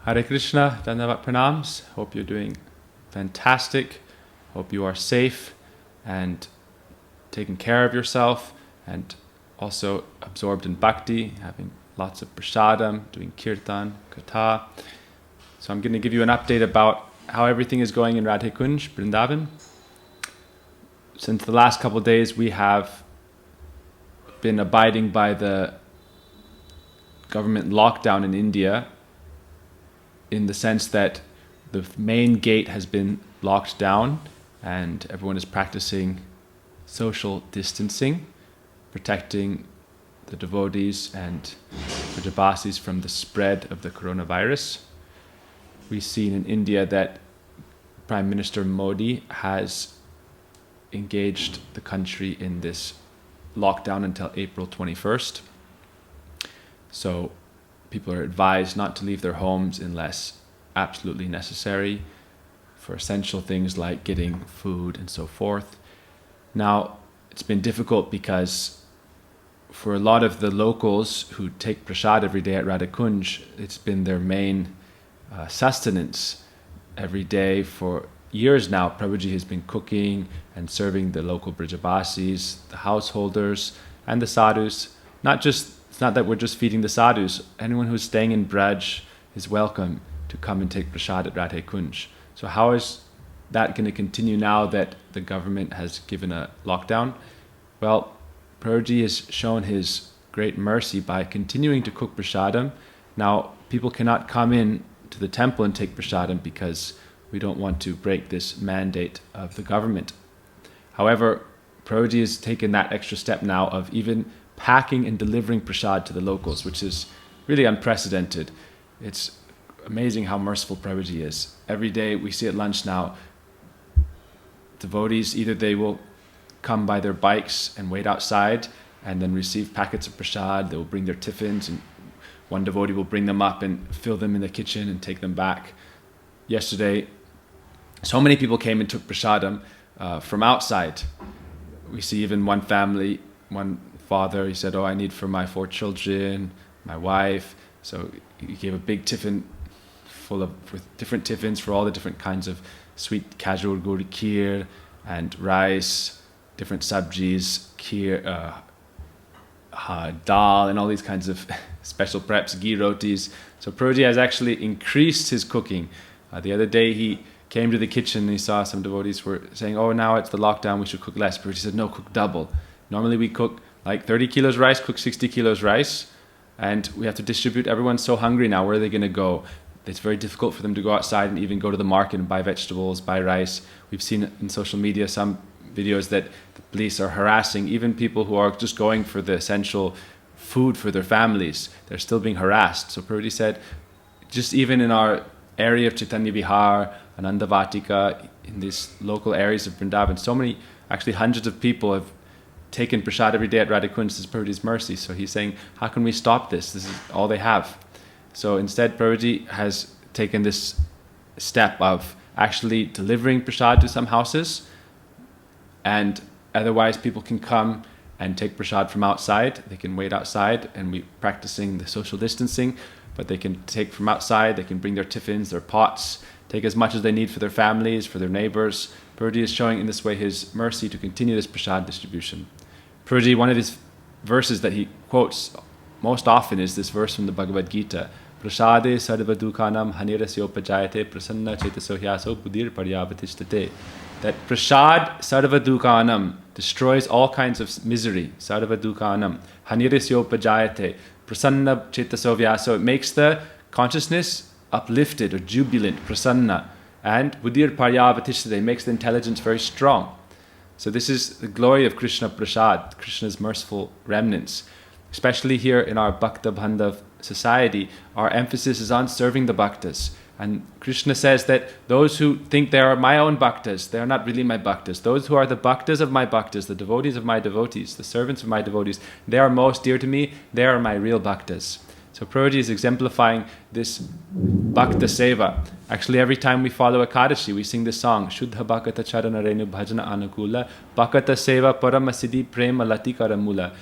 Hare Krishna, Dandavat Pranams. Hope you're doing fantastic. Hope you are safe and taking care of yourself and also absorbed in bhakti, having lots of prasadam, doing kirtan, katha. So I'm going to give you an update about how everything is going in Radhe Kunj, Vrindavan. Since the last couple of days, we have been abiding by the government lockdown in India, in the sense that the main gate has been locked down and everyone is practicing social distancing, protecting the devotees and Vrajabasis from the spread of the coronavirus. We've seen in India that Prime Minister Modi has engaged the country in this lockdown until April 21st. So people are advised not to leave their homes unless absolutely necessary for essential things like getting food and so forth. Now, it's been difficult because for a lot of the locals who take prasad every day at Radhe Kunj, it's been their main sustenance every day for years now. Prabhuji has been cooking and serving the local Vrajabasis, the householders, and the sadhus. It's not that we're just feeding the sadhus. Anyone who's staying in Braj is welcome to come and take prasad at Radhe Kunj. So how is that going to continue now that the government has given a lockdown? Well, Prabhuji has shown his great mercy by continuing to cook prasadam. Now, people cannot come in to the temple and take prasadam because we don't want to break this mandate of the government. However, Prabhuji has taken that extra step now of even packing and delivering prasad to the locals, which is really unprecedented. It's amazing how merciful Prabhuji is. Every day we see at lunch now, devotees, either they will come by their bikes and wait outside and then receive packets of prasad. They will bring their tiffins, and one devotee will bring them up and fill them in the kitchen and take them back. Yesterday, so many people came and took prasadam from outside. We see even one family, one father, he said, I need for my 4 children, my wife. So he gave a big tiffin with different tiffins for all the different kinds of sweet kajur guri kheer and rice, different sabjis, kheer, dal, and all these kinds of special preps, ghee rotis. So Prabhuji has actually increased his cooking. The other day he came to the kitchen and he saw some devotees were saying, now it's the lockdown, we should cook less. Prabhuji said, no, cook double. Normally we cook like 30 kilos rice, cook 60 kilos rice, and we have to distribute. Everyone's so hungry now, where are they going to go? It's very difficult for them to go outside and even go to the market and buy vegetables, buy rice. We've seen in social media some videos that the police are harassing even people who are just going for the essential food for their families. They're still being harassed. So Prabhuji said, just even in our area of Chaitanya Vihar, Ananda Vatika, in these local areas of Vrindavan, so many, actually hundreds of people have taken prasad every day at Radhe Kunj. This is Prabhuji's mercy. So he's saying, how can we stop this? This is all they have. So instead, Prabhuji has taken this step of actually delivering prasad to some houses, and otherwise people can come and take prasad from outside. They can wait outside, and we're practicing the social distancing, but they can take from outside. They can bring their tiffins, their pots, take as much as they need for their families, for their neighbors. Prabhuji is showing in this way his mercy to continue this prasad distribution. Prabhuji, one of his verses that he quotes most often is this verse from the Bhagavad Gita. Prasade sarva dukhanam hanirasya upajayate prasanna chetaso hyaso buddhir paryavatishtate. That prasad sarva dukhanam destroys all kinds of misery. Sarva dukhanam hanirasya upajayate prasanna chetaso hyaso. It makes the consciousness uplifted or jubilant, prasanna. And buddhir paryavatishtate makes the intelligence very strong. So this is the glory of Krishna Prasad, Krishna's merciful remnants. Especially here in our Bhakta Bandhav society, our emphasis is on serving the Bhaktas. And Krishna says that those who think they are my own Bhaktas, they are not really my Bhaktas. Those who are the Bhaktas of my Bhaktas, the devotees of my devotees, the servants of my devotees, they are most dear to me, they are my real Bhaktas. So Prabhuji is exemplifying this Bhakta Seva. Actually, every time we follow Ekadashi, we sing this song, Shuddha Bhakata Charana Renu Bhajana Anukula, Bhakata Seva Parama Siddhi Prema Latikara Mula.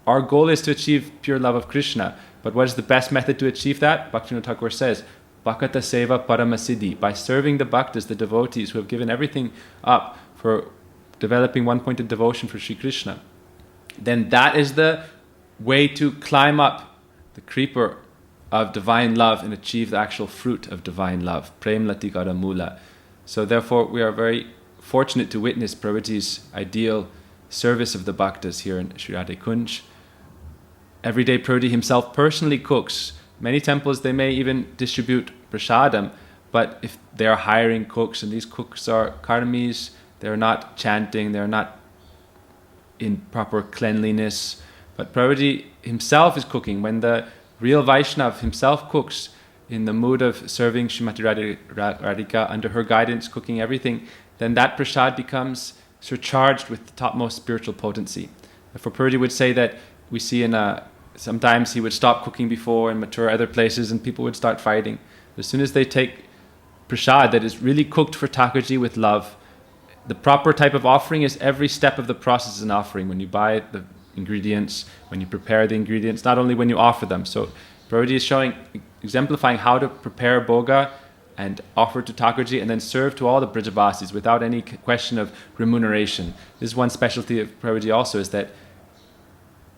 Our goal is to achieve pure love of Krishna. But what is the best method to achieve that? Bhaktivinoda Thakur says, Bhakata Seva Paramasiddhi. By serving the Bhaktas, the devotees who have given everything up for developing one-pointed devotion for Sri Krishna, then that is the way to climb up the creeper of divine love and achieve the actual fruit of divine love. Prem Latikara Mula. So therefore we are very fortunate to witness Prabhuji's ideal service of the Bhaktas here in Sri Radhe Kunj. Every day Prabhuji himself personally cooks. Many temples they may even distribute prasadam, but if they are hiring cooks and these cooks are karmis, they're not chanting, they're not in proper cleanliness. But Prabhuji himself is cooking. When the real Vaishnav himself cooks in the mood of serving Srimati Radhika under her guidance, cooking everything, then that prasad becomes surcharged with the topmost spiritual potency. Therefore Prabhuji would say that we see sometimes he would stop cooking before in Mathura, other places, and people would start fighting. As soon as they take prasad that is really cooked for Thakurji with love, the proper type of offering is every step of the process is an offering. When you buy the ingredients, when you prepare the ingredients, not only when you offer them. So Prabhuji is exemplifying how to prepare boga and offer to Thakurji and then serve to all the Brijabasis without any question of remuneration. This is one specialty of Prabhuji also, is that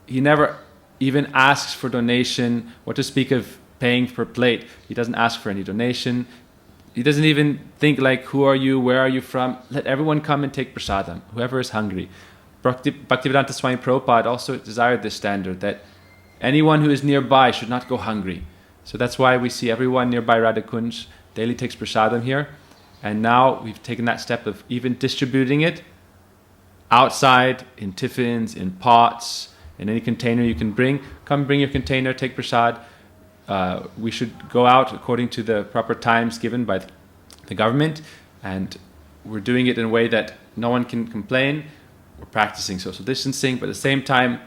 he never even asks for donation, what to speak of paying per plate. He doesn't ask for any donation. He doesn't even think like, who are you, where are you from? Let everyone come and take prasadam, whoever is hungry. Bhaktivedanta Swami Prabhupada also desired this standard, that anyone who is nearby should not go hungry. So that's why we see everyone nearby Radhe Kunj daily takes prasadam here. And now we've taken that step of even distributing it outside, in tiffins, in pots, in any container you can bring. Come bring your container, take prasad. We should go out according to the proper times given by the government, and we're doing it in a way that no one can complain. We're practicing social distancing, but at the same time,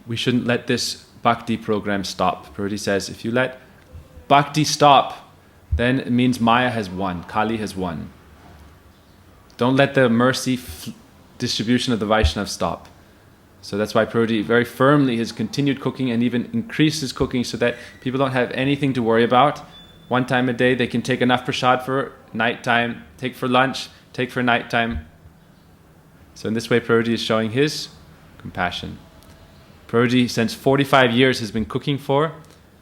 we shouldn't let this bhakti program stop. Prabhuji says, if you let bhakti stop, then it means Maya has won, Kali has won. Don't let the mercy distribution of the Vaishnava stop. So that's why Prabhuji very firmly has continued cooking and even increased his cooking so that people don't have anything to worry about. One time a day they can take enough prasad for nighttime, take for lunch, take for nighttime. So in this way Prabhuji is showing his compassion. Prabhuji since 45 years has been cooking for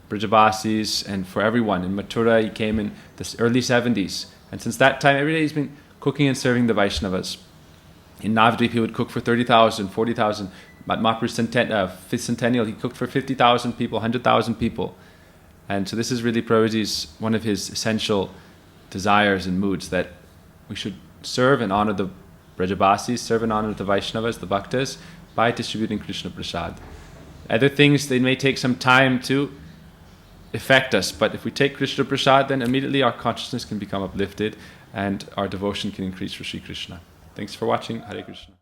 Brijabasis and for everyone. In Mathura he came in the early 70s. And since that time every day he's been cooking and serving the Vaishnavas. In Navadvip he would cook for 30,000, 40,000. At Mahaprabhu's 5th centennial, he cooked for 50,000 people, 100,000 people. And so this is really Prabhuji's, one of his essential desires and moods, that we should serve and honor the Brajabasis, serve and honor the Vaishnavas, the Bhaktas, by distributing Krishna Prasad. Other things, they may take some time to affect us, but if we take Krishna Prasad, then immediately our consciousness can become uplifted and our devotion can increase for Sri Krishna. Thanks for watching. Hare Krishna.